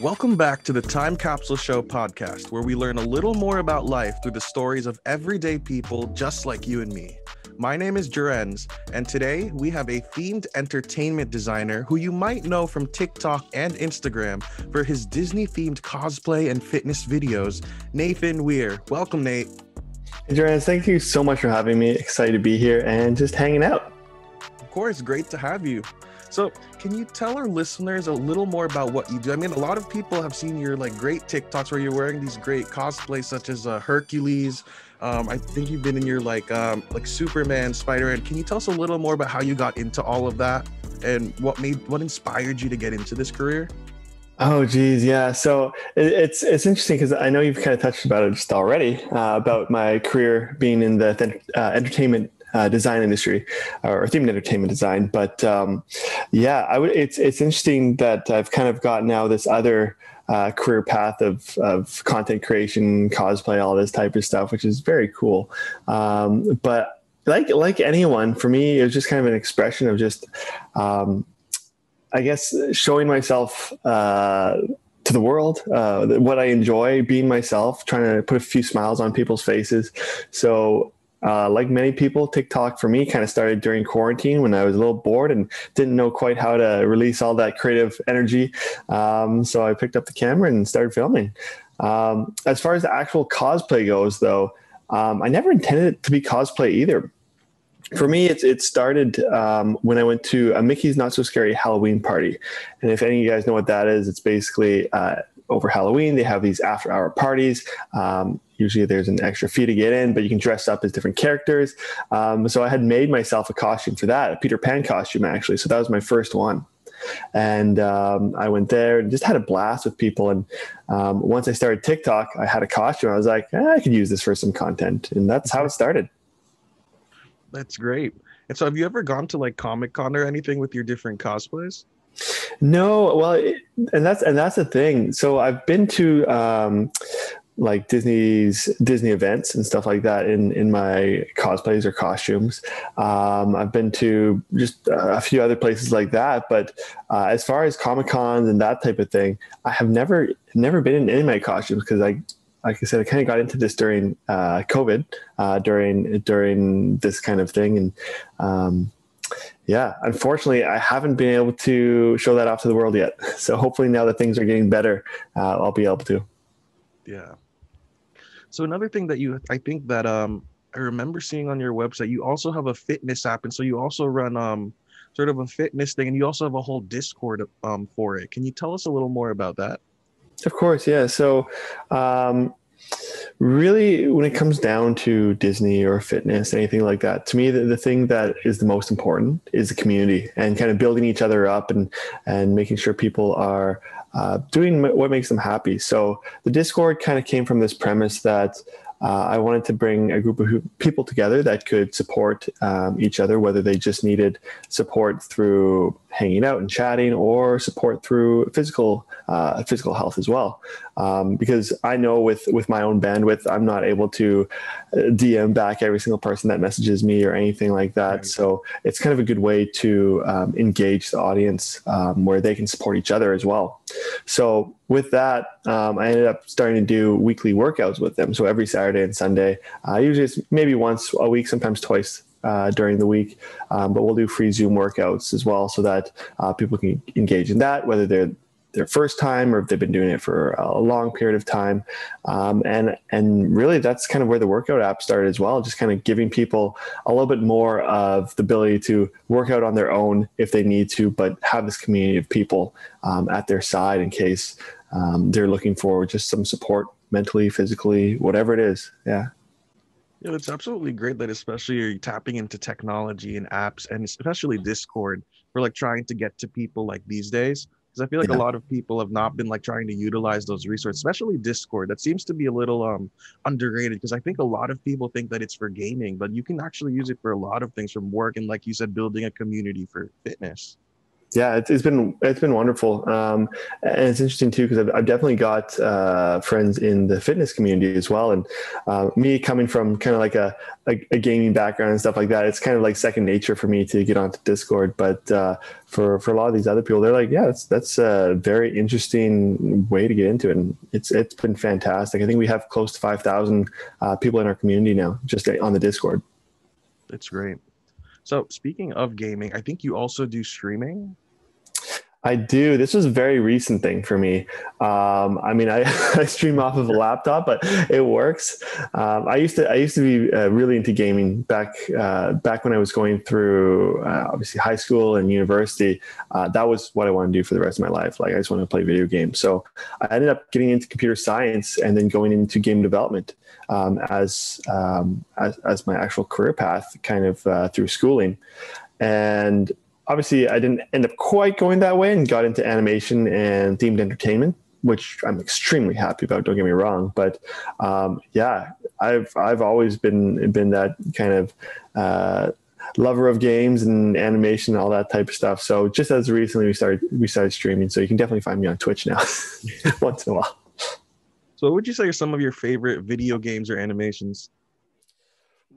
Welcome back to the Time Capsule Show podcast, where we learn a little more about life through the stories of everyday people just like you and me. My name is Joerenz, and today we have a themed entertainment designer who you might know from TikTok and Instagram for his Disney-themed cosplay and fitness videos, Nathan Weir. Welcome, Nate. Hey, Joerenz, thank you so much for having me. Excited to be here and just hanging out. Of course, great to have you. So can you tell our listeners a little more about what you do? I mean, a lot of people have seen your great TikToks where you're wearing these great cosplays such as Hercules. I think you've been in your like Superman, Spider-Man. Can you tell us a little more about how you got into all of that and what inspired you to get into this career? Oh, geez. Yeah. So it's interesting because I know you've kind of touched about it just already about my career being in the entertainment design industry or themed entertainment design. But it's interesting that I've kind of got now this other career path of content creation, cosplay, all this type of stuff, which is very cool. But like anyone, for me, it was just kind of an expression of just, I guess, showing myself to the world, what I enjoy, being myself, trying to put a few smiles on people's faces. So like many people, TikTok for me kind of started during quarantine when I was a little bored and didn't know quite how to release all that creative energy. So I picked up the camera and started filming. As far as the actual cosplay goes, though, I never intended it to be cosplay either. For me, it started when I went to a Mickey's Not So Scary Halloween party. And if any of you guys know what that is, it's basically over Halloween, they have these after-hour parties. Usually there's an extra fee to get in, but you can dress up as different characters. So I had made myself a costume for that, a Peter Pan costume, actually. So that was my first one. And I went there and just had a blast with people. And once I started TikTok, I had a costume. I was like, I could use this for some content. And that's how it started. That's great. And so have you ever gone to like Comic-Con or anything with your different cosplays? No, well, and that's the thing. So I've been to like Disney events and stuff like that in my cosplays or costumes. I've been to just a few other places like that, but as far as Comic-Cons and that type of thing, I have never been in any of my costumes because like I said, I kind of got into this during COVID, during this kind of thing, and yeah, unfortunately, I haven't been able to show that off to the world yet. So hopefully now that things are getting better, I'll be able to. Yeah. So another thing that I think that I remember seeing on your website, you also have a fitness app. And so you also run sort of a fitness thing, and you also have a whole Discord for it. Can you tell us a little more about that? Of course, yeah. So really, when it comes down to Disney or fitness, anything like that, to me, the thing that is the most important is the community and kind of building each other up and making sure people are doing what makes them happy. So the Discord kind of came from this premise that I wanted to bring a group of people together that could support each other, whether they just needed support through hanging out and chatting or support through physical health as well. Because I know with my own bandwidth, I'm not able to DM back every single person that messages me or anything like that. Right. So it's kind of a good way to engage the audience where they can support each other as well. So with that, I ended up starting to do weekly workouts with them. So every Saturday and Sunday, usually it's maybe once a week, sometimes twice during the week. But we'll do free Zoom workouts as well so that people can engage in that, whether they're their first time or if they've been doing it for a long period of time. And really that's kind of where the workout app started as well, just kind of giving people a little bit more of the ability to work out on their own if they need to, but have this community of people at their side in case they're looking for just some support mentally, physically, whatever it is. Yeah. Yeah, it's absolutely great that especially you're tapping into technology and apps and especially Discord for like trying to get to people like these days. Because I feel like a lot of people have not been like trying to utilize those resources, especially Discord. That seems to be a little underrated because I think a lot of people think that it's for gaming, but you can actually use it for a lot of things from work and like you said, building a community for fitness. Yeah, it's been wonderful, and it's interesting too because I've definitely got friends in the fitness community as well. And me coming from kind of like a gaming background and stuff like that, it's kind of like second nature for me to get onto Discord. But for a lot of these other people, they're like, yeah, that's a very interesting way to get into it, and it's been fantastic. I think we have close to 5,000 people in our community now, just on the Discord. That's great. So speaking of gaming, I think you also do streaming. I do. This was a very recent thing for me. I mean, I stream off of a laptop, but it works. I used to be really into gaming back when I was going through obviously high school and university. That was what I wanted to do for the rest of my life. Like I just wanted to play video games. So I ended up getting into computer science and then going into game development as my actual career path, kind of through schooling. And obviously, I didn't end up quite going that way and got into animation and themed entertainment, which I'm extremely happy about. Don't get me wrong, but yeah, I've always been that kind of lover of games and animation, all that type of stuff. So just as recently we started streaming, so you can definitely find me on Twitch now once in a while. So what would you say are some of your favorite video games or animations?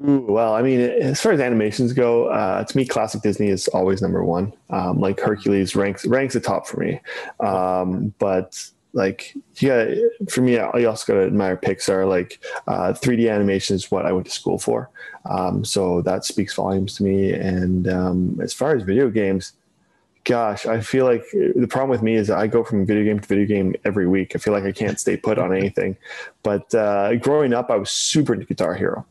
Ooh, well, I mean, as far as animations go, to me, classic Disney is always number one. Like Hercules ranks the top for me. But like, yeah, for me, I also got to admire Pixar. Like, 3D animation is what I went to school for. So that speaks volumes to me. And as far as video games, gosh, I feel like the problem with me is I go from video game to video game every week. I feel like I can't stay put on anything. But growing up, I was super into Guitar Hero.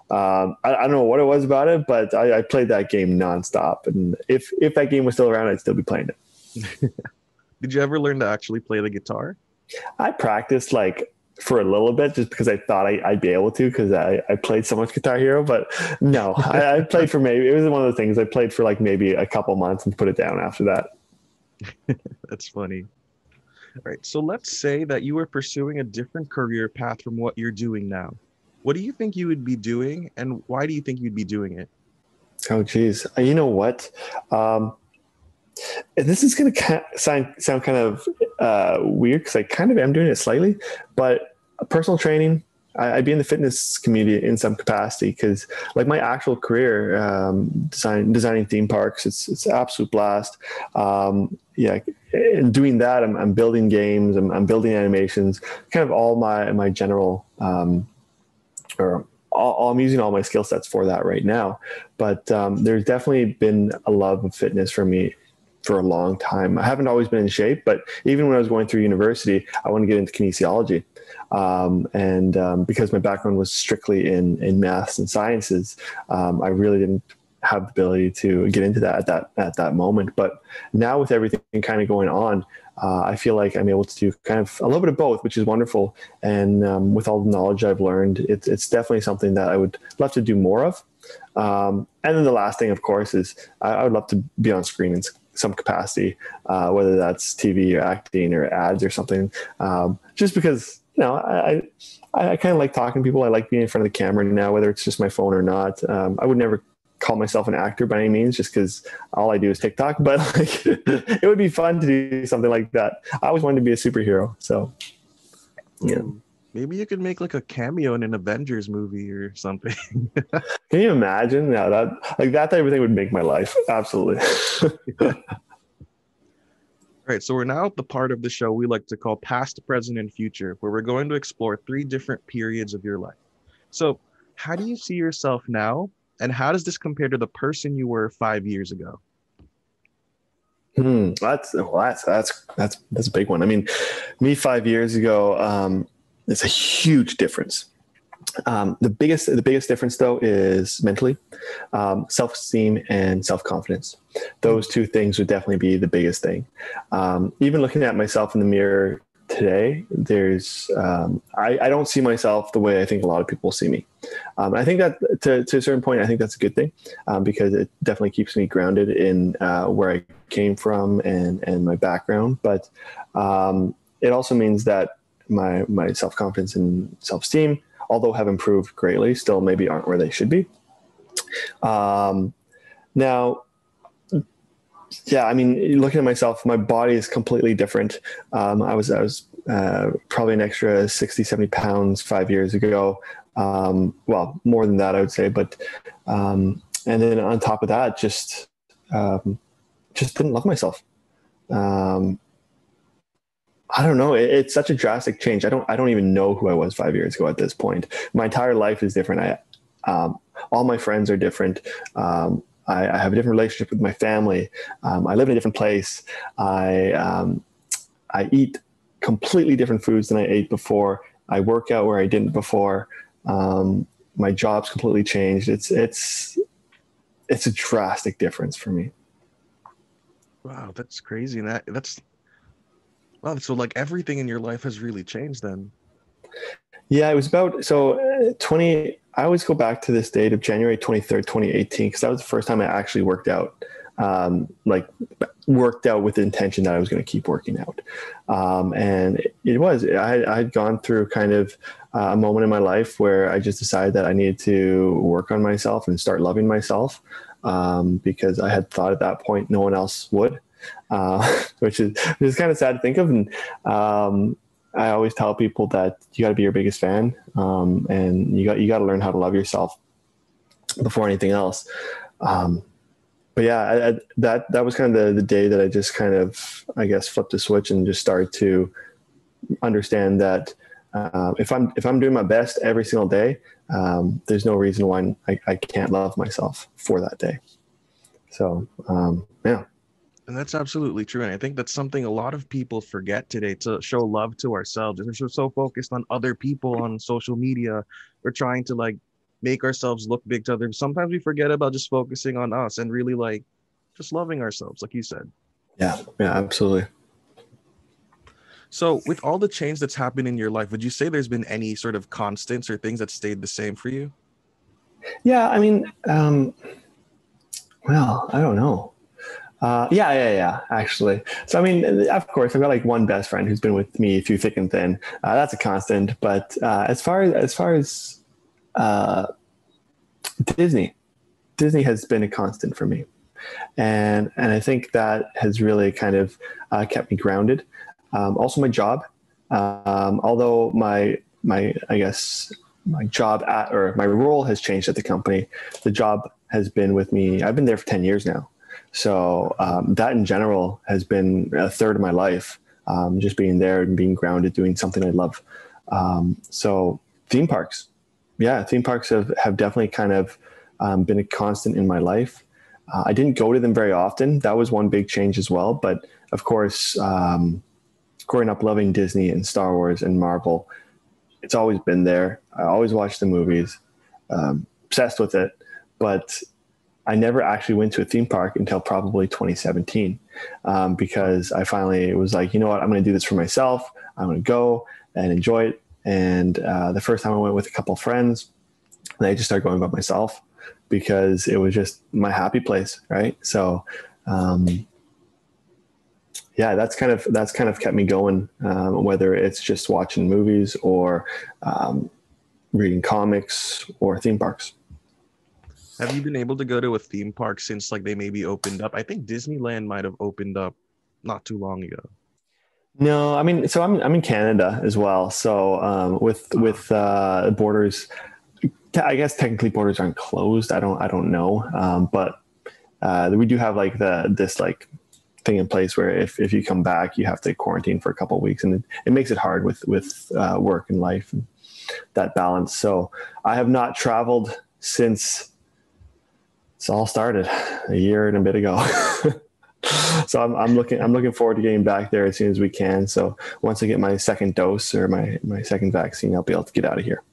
I don't know what it was about it, but I played that game nonstop. And if that game was still around, I'd still be playing it. Did you ever learn to actually play the guitar? I practiced like for a little bit just because I thought I'd be able to because I played so much Guitar Hero. But no, I played for maybe, it was one of those things I played for like maybe a couple months and put it down after that. That's funny. All right. So let's say that you were pursuing a different career path from what you're doing now. What do you think you would be doing, and why do you think you'd be doing it? Oh, geez. You know what? This is going to sound kind of weird because I kind of am doing it slightly, but personal training, I'd be in the fitness community in some capacity because like my actual career, designing theme parks, it's an absolute blast. Yeah, and doing that, I'm building games, I'm building animations, kind of all my general, I'm using all my skill sets for that right now. But there's definitely been a love of fitness for me for a long time. I haven't always been in shape, but even when I was going through university, I wanted to get into kinesiology. Because my background was strictly in maths and sciences, I really didn't have the ability to get into that at that moment. But now with everything kind of going on, I feel like I'm able to do kind of a little bit of both, which is wonderful. And with all the knowledge I've learned, it's definitely something that I would love to do more of. And then the last thing, of course, is I would love to be on screen in some capacity, whether that's TV or acting or ads or something. Just because, I kind of like talking to people. I like being in front of the camera now, whether it's just my phone or not. I would never call myself an actor by any means, just because all I do is TikTok, but like, it would be fun to do something like that. I always wanted to be a superhero. So, yeah. Maybe you could make like a cameo in an Avengers movie or something. Can you imagine? Yeah, that type of thing would make my life. Absolutely. All right, so we're now at the part of the show we like to call past, present, and future, where we're going to explore 3 different periods of your life. So how do you see yourself now? And how does this compare to the person you were 5 years ago? That's a big one. I mean, me 5 years ago, it's a huge difference. The biggest difference though is mentally, self-esteem and self-confidence. Those 2 things would definitely be the biggest thing. Even looking at myself in the mirror today, there's I don't see myself the way I think a lot of people see me. I think that to a certain point, I think that's a good thing, because it definitely keeps me grounded in where I came from and my background. But it also means that my self-confidence and self-esteem, although have improved greatly, still maybe aren't where they should be. Now, Yeah, I mean, looking at myself, my body is completely different. I was probably an extra 60, 70 pounds 5 years ago. Well, more than that, I would say. But, and then on top of that, um, just didn't love myself. Um, I don't know. It's such a drastic change. I don't even know who I was 5 years ago at this point. My entire life is different. All my friends are different. I have a different relationship with my family. I live in a different place. I eat completely different foods than I ate before. I work out where I didn't before. My job's completely changed. It's a drastic difference for me. Wow, that's crazy. And that's wow. So like everything in your life has really changed then. Yeah, it was about 20. I always go back to this date of January 23rd, 2018, because that was the first time I actually worked out. Like worked out with the intention that I was going to keep working out. And it was, I had gone through kind of a moment in my life where I just decided that I needed to work on myself and start loving myself. Because I had thought at that point no one else would, which is kind of sad to think of. And I always tell people that you got to be your biggest fan, and you got to learn how to love yourself before anything else. But yeah, that was kind of the day that I just kind of, I guess, flipped a switch and just started to understand that if I'm doing my best every single day, there's no reason why I can't love myself for that day. So yeah. And that's absolutely true. And I think that's something a lot of people forget today, to show love to ourselves. We're so focused on other people on social media. We're trying to like make ourselves look big to others. Sometimes we forget about just focusing on us and really like just loving ourselves, like you said. Yeah, yeah, absolutely. So with all the change that's happened in your life, would you say there's been any sort of constants or things that stayed the same for you? Yeah, I mean, well, I don't know. Yeah, actually. So, I mean, of course, I've got like one best friend who's been with me through thick and thin. That's a constant. But as far as uh, Disney, Disney has been a constant for me, and I think that has really kind of kept me grounded. Also, my job. Although my I guess my job at or my role has changed at the company, the job has been with me. I've been there for 10 years now. So that in general has been a third of my life, just being there and being grounded, doing something I love. So theme parks, yeah, theme parks have definitely kind of been a constant in my life. I didn't go to them very often. That was one big change as well. But of course, growing up loving Disney and Star Wars and Marvel, it's always been there. I always watched the movies, obsessed with it. But I never actually went to a theme park until probably 2017, because I finally was like, you know what, I'm going to do this for myself. I'm going to go and enjoy it. And the first time I went with a couple of friends, and I just started going by myself because it was just my happy place, right? So, yeah, that's kind of kept me going, whether it's just watching movies or reading comics or theme parks. Have you been able to go to a theme park since like they maybe opened up? I think Disneyland might have opened up not too long ago. No, I mean, so I'm in Canada as well. So with borders, I guess technically borders aren't closed. I don't know, but we do have like this like thing in place where if you come back, you have to quarantine for a couple of weeks, and it makes it hard with work and life and that balance. So I have not traveled since it's all started a year and a bit ago. So I'm looking forward to getting back there as soon as we can. So once I get my second dose or my second vaccine, I'll be able to get out of here.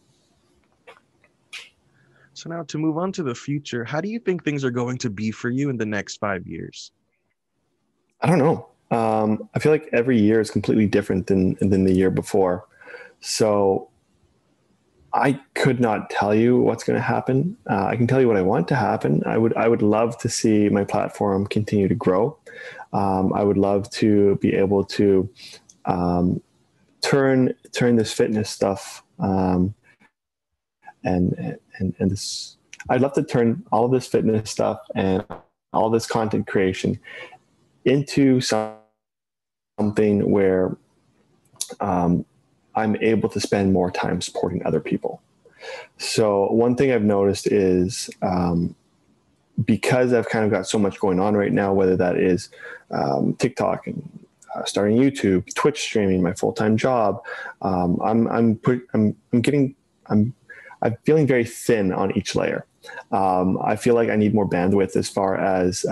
So now to move on to the future, how do you think things are going to be for you in the next 5 years? I don't know. I feel like every year is completely different than the year before. So I could not tell you what's going to happen. I can tell you what I want to happen. I would love to see my platform continue to grow. I would love to be able to turn this fitness stuff and this. I'd love to turn all of this fitness stuff and all this content creation into something where I'm able to spend more time supporting other people. So one thing I've noticed is because I've kind of got so much going on right now, whether that is TikTok and starting YouTube, Twitch streaming, my full-time job, I'm feeling very thin on each layer. I feel like I need more bandwidth as far as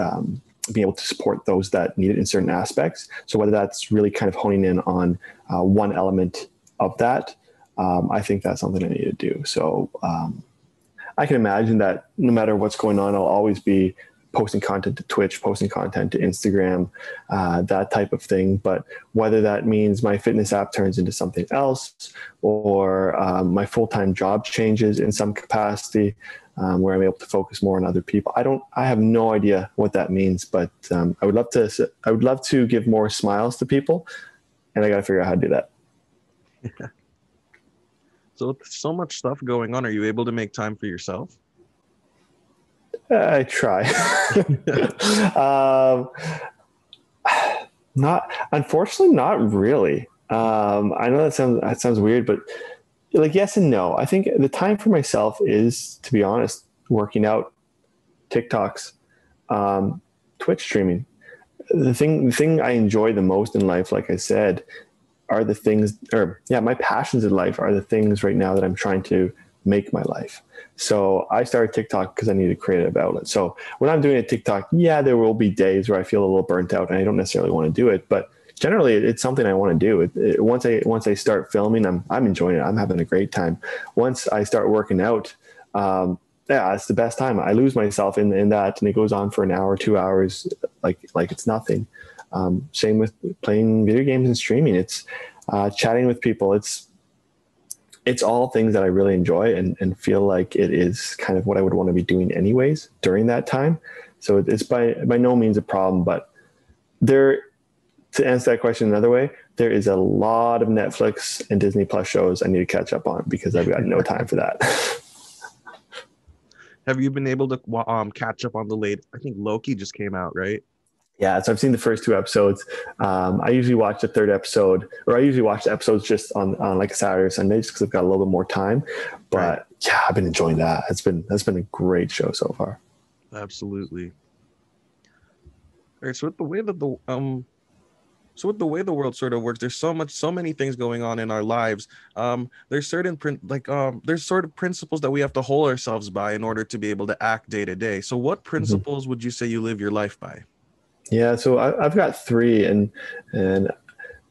being able to support those that need it in certain aspects. So whether that's really kind of honing in on one element of that, I think that's something I need to do. So I can imagine that no matter what's going on, I'll always be posting content to Twitch, posting content to Instagram, that type of thing. But whether that means my fitness app turns into something else, or my full-time job changes in some capacity, where I'm able to focus more on other people, I have no idea what that means. But I would love to give more smiles to people, and I got to figure out how to do that. So with so much stuff going on, are you able to make time for yourself? I try. Unfortunately, not really. I know that sounds weird, but like yes and no. I think the time for myself is, to be honest, working out, TikToks, Twitch streaming. The thing I enjoy the most in life, like I said, are the things, my passions in life are the things right now that I'm trying to make my life. So I started TikTok because I need a creative outlet. So when I'm doing a TikTok, there will be days where I feel a little burnt out and I don't necessarily want to do it, but generally it's something I want to do. Once I start filming, I'm enjoying it. I'm having a great time. Once I start working out, it's the best time. I lose myself in that, and it goes on for an hour, 2 hours, like it's nothing. Same with playing video games and streaming. It's chatting with people. It's all things that I really enjoy and feel like it is kind of what I would want to be doing anyways during that time. So it's by no means a problem, but to answer that question another way, there is a lot of Netflix and Disney Plus shows I need to catch up on because I've got no time for that. Have you been able to catch up on I think Loki just came out, right? Yeah, so I've seen the first 2 episodes. I usually watch the 3rd episode, or I usually watch the episodes just on like a Saturday or Sunday, just because I've got a little bit more time. But right. Yeah, I've been enjoying that. That's been a great show so far. Absolutely. All right, so with the way that the way the world sort of works, there's so many things going on in our lives. There's certain there's sort of principles that we have to hold ourselves by in order to be able to act day to day. So what principles would you say you live your life by? Yeah, so I've got 3, and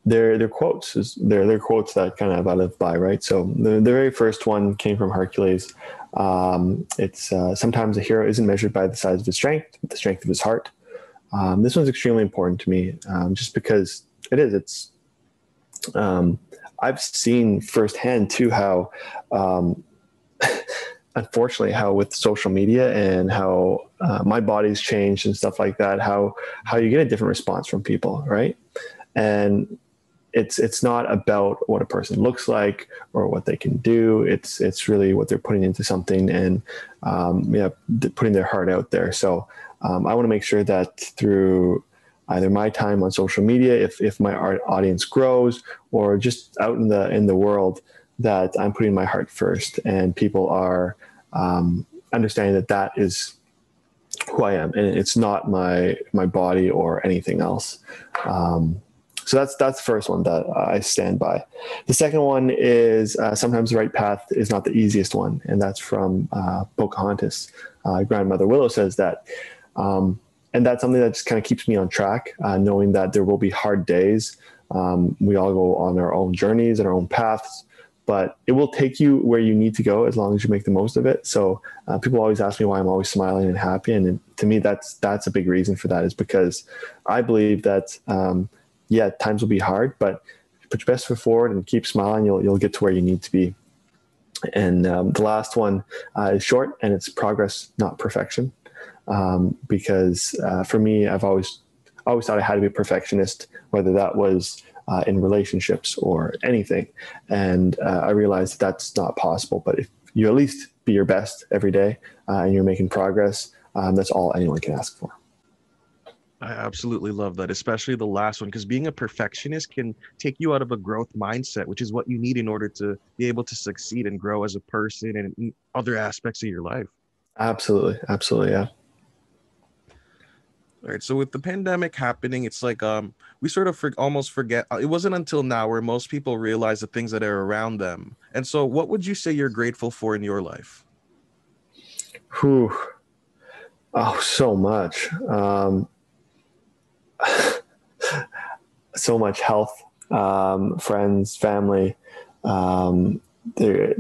they're quotes. They're quotes that kind of I live by, right? So the very first one came from Hercules. It's sometimes a hero isn't measured by the size of his strength, but the strength of his heart. This one's extremely important to me, just because it is. It's I've seen firsthand too how, unfortunately, how with social media and how my body's changed and stuff like that, how you get a different response from people, right? And it's not about what a person looks like or what they can do. It's really what they're putting into something and putting their heart out there. So I want to make sure that through either my time on social media, if my audience grows, or just out in the world, that I'm putting my heart first, and people are understanding that is who I am, and it's not my body or anything else. So that's the first one that I stand by. The second one is sometimes the right path is not the easiest one, and that's from Pocahontas. Grandmother Willow says that. And that's something that just kind of keeps me on track, knowing that there will be hard days. We all go on our own journeys and our own paths, but it will take you where you need to go as long as you make the most of it. So people always ask me why I'm always smiling and happy. And to me, that's a big reason for that, is because I believe that, times will be hard, but put your best foot forward and keep smiling. You'll get to where you need to be. And the last one is short, and it's progress, not perfection. Because for me, I've always thought I had to be a perfectionist, whether that was in relationships or anything. And I realized that's not possible. But if you at least be your best every day and you're making progress, that's all anyone can ask for. I absolutely love that, especially the last one, because being a perfectionist can take you out of a growth mindset, which is what you need in order to be able to succeed and grow as a person and in other aspects of your life. Absolutely, absolutely, yeah. All right. So with the pandemic happening, it's like we sort of almost forget. It wasn't until now where most people realize the things that are around them. And so, what would you say you're grateful for in your life? Whew. Oh, so much. So much health, friends, family. Um, the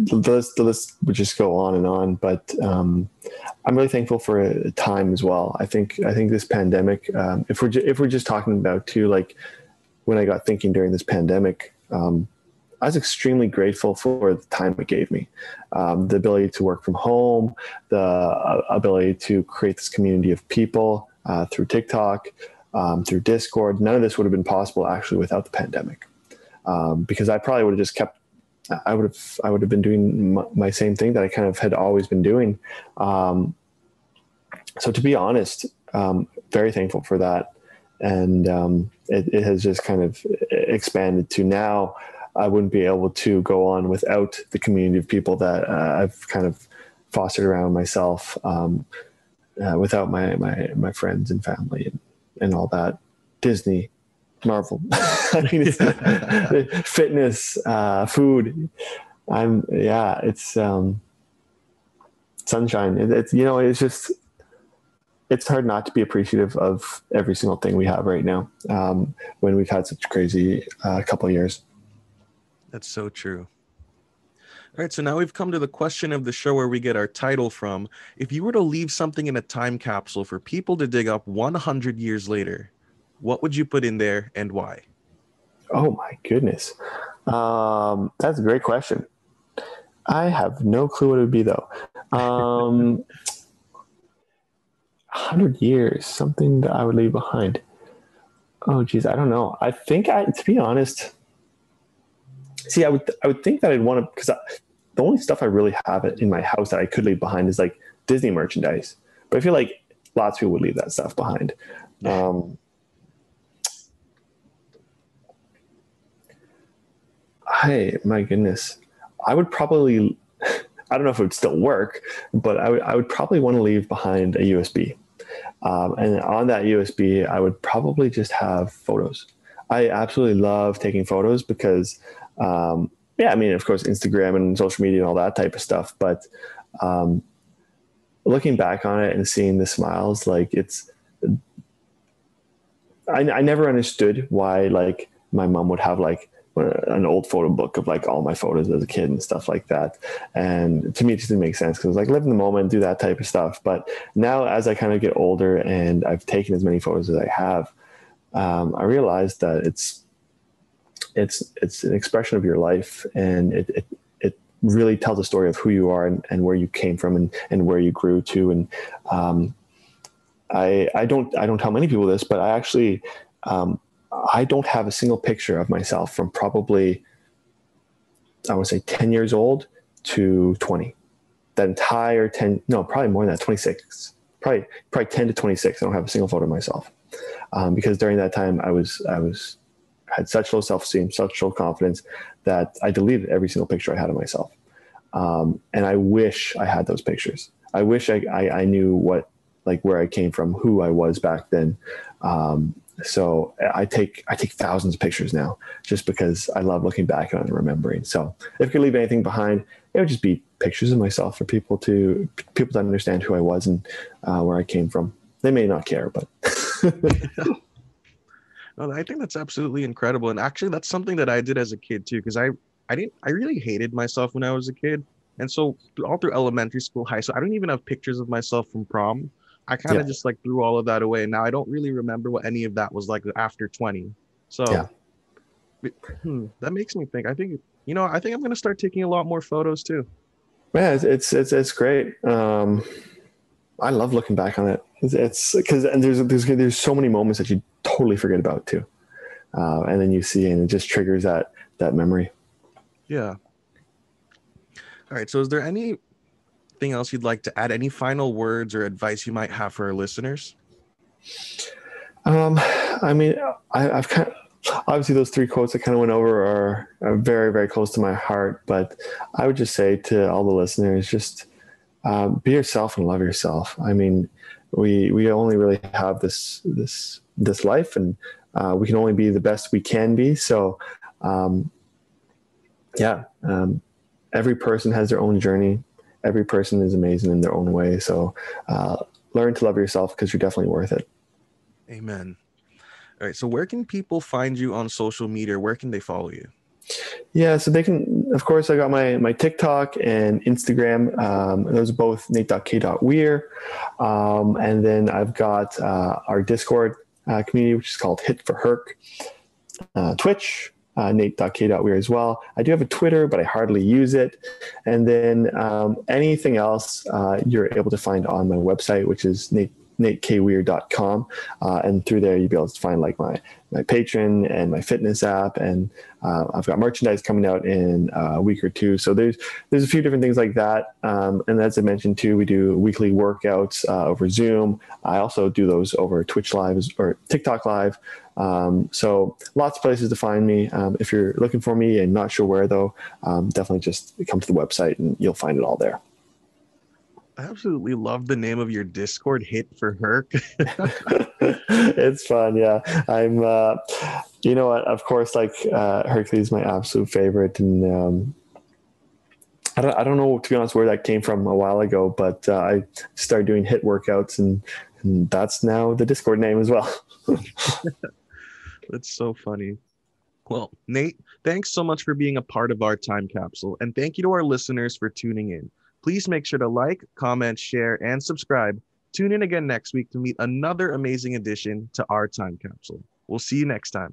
list would just go on and on. But I'm really thankful for time as well. I think this pandemic, if we're just talking about too, like when I got thinking during this pandemic, I was extremely grateful for the time it gave me, the ability to work from home, the ability to create this community of people through TikTok, through Discord. None of this would have been possible actually without the pandemic, because I probably would have just kept. I would have been doing my same thing that I kind of had always been doing. So to be honest, very thankful for that, and it has just kind of expanded to now. I wouldn't be able to go on without the community of people that I've kind of fostered around myself, without my friends and family and all that. Disney, Marvel, I mean, fitness, food. It's sunshine. It's just it's hard not to be appreciative of every single thing we have right now, when we've had such crazy couple of years. That's so true. All right, so now we've come to the question of the show where we get our title from. If you were to leave something in a time capsule for people to dig up 100 years later, what would you put in there and why? Oh my goodness, that's a great question. I have no clue what it would be though. 100 years, something that I would leave behind. Oh geez, I don't know. I think to be honest, see, I would think that I'd want to, because the only stuff I really have in my house that I could leave behind is like Disney merchandise. But I feel like lots of people would leave that stuff behind. Um, my goodness, I would probably, I don't know if it would still work, but I would probably want to leave behind a USB. And on that USB, I would probably just have photos. I absolutely love taking photos because, yeah, I mean, of course, Instagram and social media and all that type of stuff. But um, looking back on it and seeing the smiles, like I never understood why like my mom would have like an old photo book of like all my photos as a kid and stuff like that. And to me, it just didn't make sense because like live in the moment, do that type of stuff. But now as I kind of get older and I've taken as many photos as I have, I realized that it's an expression of your life, and it really tells a story of who you are and where you came from and where you grew to. And I don't tell many people this, but I actually I don't have a single picture of myself from probably, I would say 10 years old to 20. That entire 10, no, probably more than that, 26. Probably 10 to 26. I don't have a single photo of myself, because during that time I had such low self-esteem, such low confidence that I deleted every single picture I had of myself. And I wish I had those pictures. I wish I knew where I came from, who I was back then. So I take thousands of pictures now just because I love looking back on it and remembering. So if I could leave anything behind, it would just be pictures of myself for people to understand who I was and where I came from. They may not care, but No, I think that's absolutely incredible. And actually, that's something that I did as a kid too, because I really hated myself when I was a kid. And so all through elementary school, high school, I don't even have pictures of myself from prom. I kind yeah, of just like threw all of that away. And now I don't really remember what any of that was like after 20. yeah. So that makes me think. I think I'm going to start taking a lot more photos too. Yeah, it's great. I love looking back on it. It's because and there's so many moments that you totally forget about too, and then you see and it just triggers that memory. Yeah. All right. So is there anything else you'd like to add? Any final words or advice you might have for our listeners? I mean, I've kind of, obviously those three quotes I kind of went over are very, very close to my heart, but I would just say to all the listeners, just be yourself and love yourself. I mean, we only really have this life, and we can only be the best we can be. So, yeah, every person has their own journey. Every person is amazing in their own way. So, learn to love yourself because you're definitely worth it. Amen. All right. So where can people find you on social media? Where can they follow you? Yeah, so they can, of course, I got my TikTok and Instagram. Those are both nate.k.weir. And then I've got our Discord community, which is called Hit for Herc. Twitch, nate.k.weir as well. I do have a Twitter, but I hardly use it. And then anything else you're able to find on my website, which is natekweir.com. And through there, you'll be able to find like my patron and my fitness app. And I've got merchandise coming out in a week or two. So there's a few different things like that. And as I mentioned too, we do weekly workouts over Zoom. I also do those over Twitch Live or TikTok Live. So lots of places to find me. If you're looking for me and not sure where though, definitely just come to the website and you'll find it all there. I absolutely love the name of your Discord, Hit for Herc. It's fun. Yeah. I'm, you know what, of course, like, Hercules is my absolute favorite. And, I don't know, to be honest, where that came from a while ago, but, I started doing HIIT workouts and that's now the Discord name as well. That's so funny. Well, Nate, thanks so much for being a part of our time capsule. And thank you to our listeners for tuning in. Please make sure to like, comment, share, and subscribe. Tune in again next week to meet another amazing addition to our time capsule. We'll see you next time.